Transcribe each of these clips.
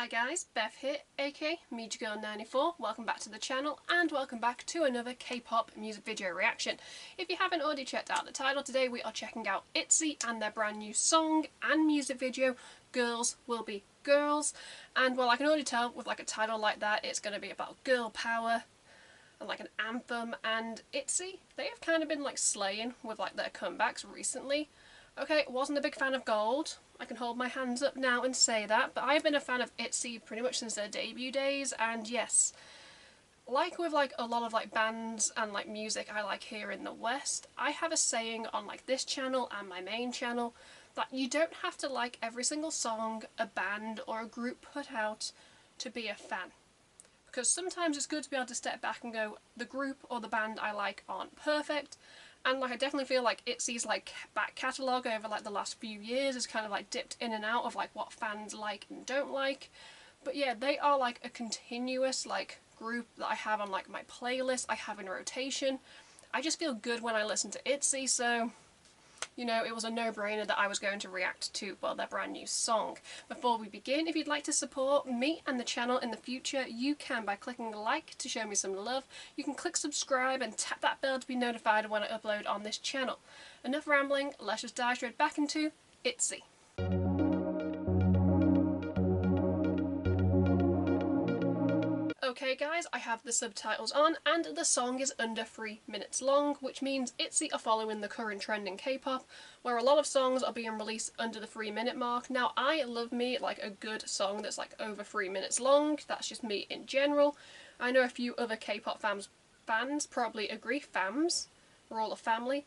guys, Bev here, aka Mediagirl94. Welcome back to the channel and welcome back to another K-pop music video reaction. If you haven't already checked out the title, today we are checking out ITZY and their brand new song and music video, Girls Will Be Girls. And well, I can already tell with like a title like that, it's going to be about girl power and like an anthem. And ITZY, they have kind of been like slaying with like their comebacks recently. Okay, wasn't a big fan of Gold. I can hold my hands up now and say that, but I've been a fan of ITZY pretty much since their debut days, and yes, like with like a lot of like bands and like music I like here in the West, I have a saying on like this channel and my main channel that you don't have to like every single song a band or a group put out to be a fan. Because sometimes it's good to be able to step back and go, the group or the band I like aren't perfect. And like I definitely feel like ITZY's like back catalogue over like the last few years has kind of like dipped in and out of like what fans like and don't like. But yeah, they are like a continuous like group that I have on like my playlist, I have in rotation. I just feel good when I listen to ITZY, so you know, it was a no-brainer that I was going to react to, well, their brand new song. Before we begin, if you'd like to support me and the channel in the future, you can by clicking like to show me some love. You can click subscribe and tap that bell to be notified when I upload on this channel. Enough rambling, let's just dive straight back into ITZY. Okay guys, I have the subtitles on and the song is under 3 minutes long, which means ITZY are following the current trend in K-pop, where a lot of songs are being released under the 3-minute mark. Now I love me like a good song that's like over 3 minutes long, that's just me in general. I know a few other K-pop fans probably agree, we're all a family,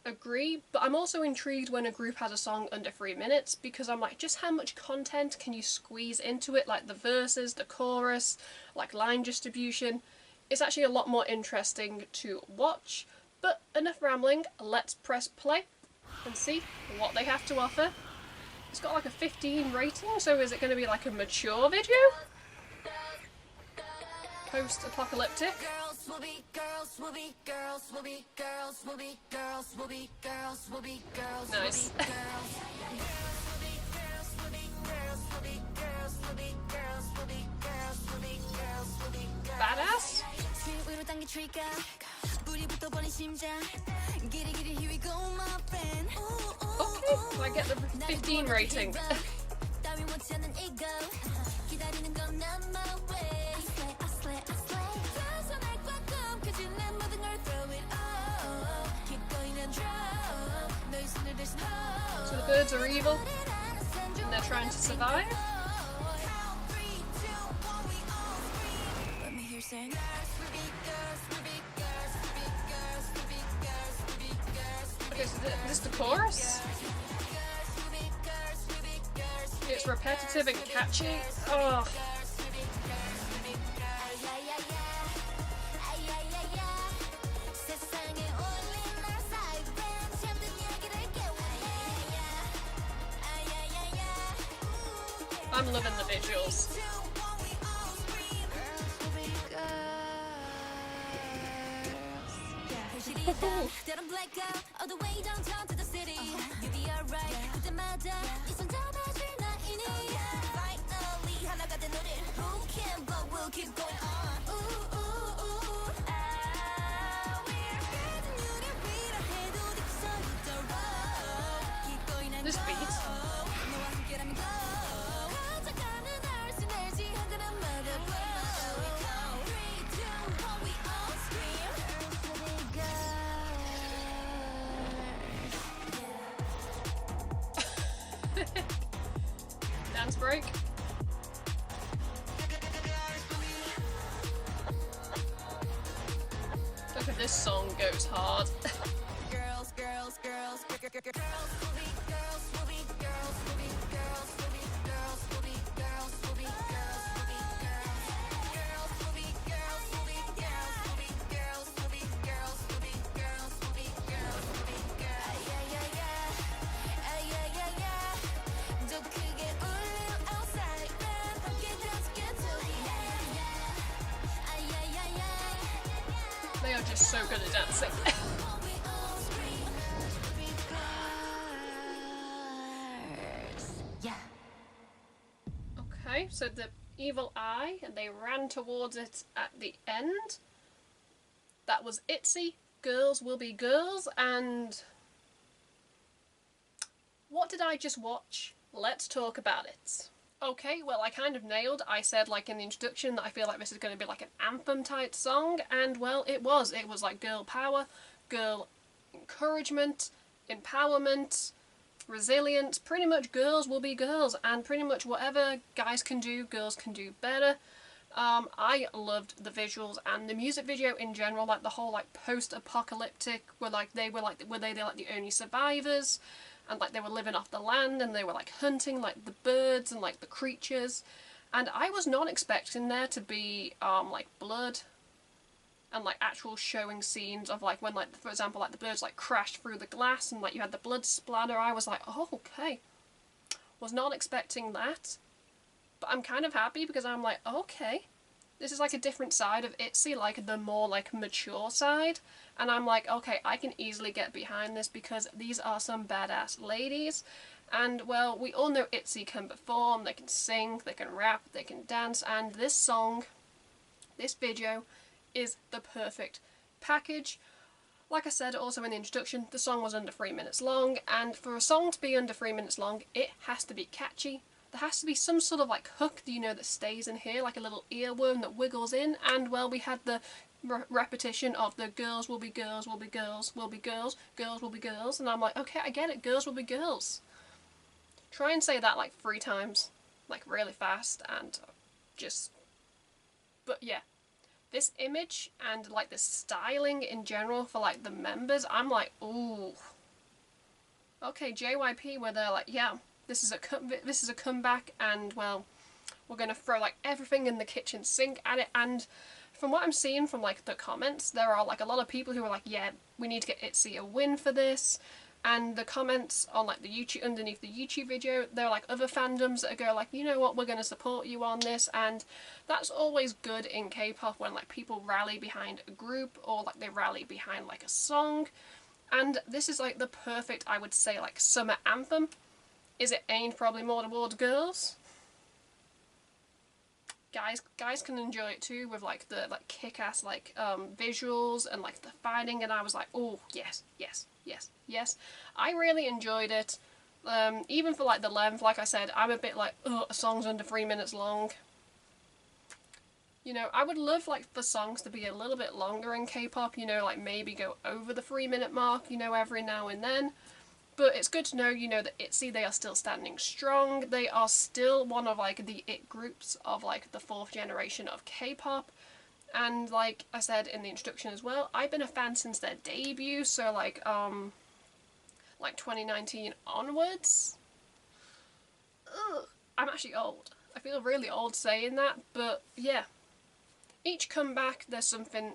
agree, but I'm also intrigued when a group has a song under 3 minutes because I'm like, just how much content can you squeeze into it, like the verses, the chorus, like line distribution. It's actually a lot more interesting to watch. But enough rambling, let's press play and see what they have to offer. It's got like a 15 rating, so is it going to be like a mature video? Post-apocalyptic. Nice. Badass. Okay, so I get the 15 rating. So the birds are evil and they're trying to survive. Okay, so this is the chorus. It's repetitive and catchy. Oh. I'm loving the visuals. This beat. Dance break. Look at this song goes hard. Girls, girls, girls, girls will be girls, will be girls, will be girls, will be girls, will be girls, will be girls, will be girls, will be girls, will be girls, will be girls, will be girls, will be girls, will be girls, will be girls. Yeah, yeah, yeah, yeah, yeah, yeah. 더 크게 울려 outside, 함께 dance get to the end. Yeah, yeah, yeah. They are just so good at dancing. Okay, so the Evil Eye, and they ran towards it at the end. That was ITZY, Girls Will Be Girls, and what did I just watch? Let's talk about it. Okay, well, I kind of nailed. I said, like, in the introduction that I feel like this is going to be like an anthem type song, and well, it was. It was like girl power, girl encouragement, empowerment, resilience. Pretty much girls will be girls, and pretty much whatever guys can do, girls can do better. I loved the visuals and the music video in general, like the whole like post-apocalyptic, where they were like the only survivors, and like they were living off the land and they were like hunting like the birds and like the creatures, and I was not expecting there to be like blood and like actual showing scenes of like when like for example like the birds like crashed through the glass and like you had the blood splatter. I was like, oh, okay, was not expecting that. But I'm kind of happy because I'm like, okay, this is like a different side of ITZY, like the more like mature side. And I'm like, okay, I can easily get behind this because these are some badass ladies. And well, we all know ITZY can perform, they can sing, they can rap, they can dance, and this song, this video, is the perfect package. Like I said also in the introduction, the song was under 3 minutes long, and for a song to be under 3 minutes long, it has to be catchy. There has to be some sort of like hook, you know, that stays in here, like a little earworm that wiggles in, and well, we had the repetition of the girls will be girls, will be girls, will be girls, girls will be girls, and I'm like, okay, I get it, girls will be girls. Try and say that like 3 times, like really fast, and just, but yeah. This image and like the styling in general for like the members, I'm like, ooh. Okay, JYP, where they're like, yeah, this is a comeback, and well, we're gonna throw like everything in the kitchen sink at it. And from what I'm seeing from like the comments, there are like a lot of people who are like, yeah, we need to get ITZY a win for this. And the comments on like the YouTube, underneath the YouTube video, there are like other fandoms that go like, you know what, we're gonna support you on this. And that's always good in K-pop when like people rally behind a group or like they rally behind like a song. And this is like the perfect, I would say, like summer anthem. Is it aimed probably more towards girls? Guys can enjoy it too, with like the like kick-ass like visuals and like the fighting, and I was like, oh yes, yes, yes, yes. I really enjoyed it. Even for like the length, like I said, I'm a bit like, oh, a song's under 3 minutes long. You know, I would love like for songs to be a little bit longer in K-pop, you know, like maybe go over the 3 minute mark, you know, every now and then. But it's good to know, you know, that ITZY, they are still standing strong. They are still one of like the IT groups of like the 4th generation of K-pop. And like I said in the introduction as well, I've been a fan since their debut, so like 2019 onwards. Ugh, I'm actually old. I feel really old saying that, but yeah. Each comeback, there's something.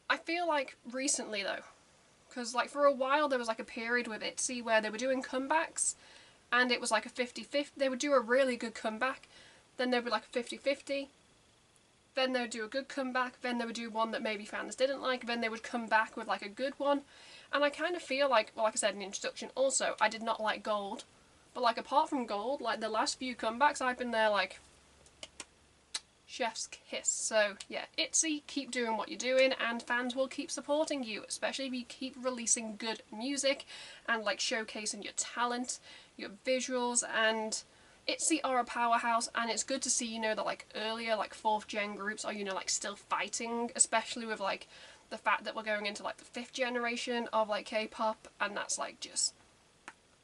I feel like recently though, because like for a while there was like a period with ITZY where they were doing comebacks and it was like a 50-50. They would do a really good comeback, then there would be like a 50-50, then they would do a good comeback, then they would do one that maybe fans didn't like, then they would come back with like a good one. And I kind of feel like, well, like I said in the introduction also, I did not like Gold, but like apart from Gold, like the last few comebacks I've been there like chef's kiss. So yeah, ITZY, keep doing what you're doing and fans will keep supporting you, especially if you keep releasing good music and like showcasing your talent, your visuals. And ITZY are a powerhouse, and it's good to see, you know, that like earlier like 4th gen groups are, you know, like still fighting, especially with like the fact that we're going into like the 5th generation of like K-pop, and that's like just,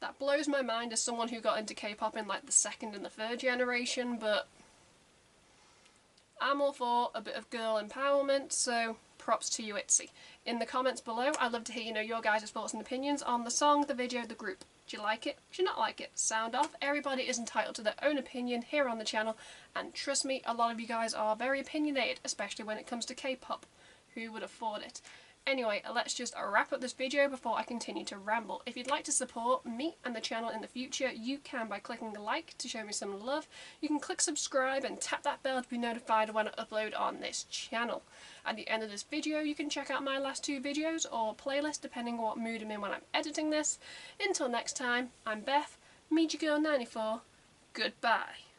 that blows my mind as someone who got into K-pop in like the 2nd and the 3rd generation. But I'm all for a bit of girl empowerment, so props to you, ITZY. In the comments below, I'd love to hear, you know, your guys' thoughts and opinions on the song, the video, the group. Do you like it? Do you not like it? Sound off. Everybody is entitled to their own opinion here on the channel, and trust me, a lot of you guys are very opinionated, especially when it comes to K-pop. Who would afford it? Anyway, let's just wrap up this video before I continue to ramble. If you'd like to support me and the channel in the future, you can by clicking the like to show me some love. You can click subscribe and tap that bell to be notified when I upload on this channel. At the end of this video, you can check out my last 2 videos or playlist depending on what mood I'm in when I'm editing this. Until next time, I'm Beth, Mediagirl94. Goodbye.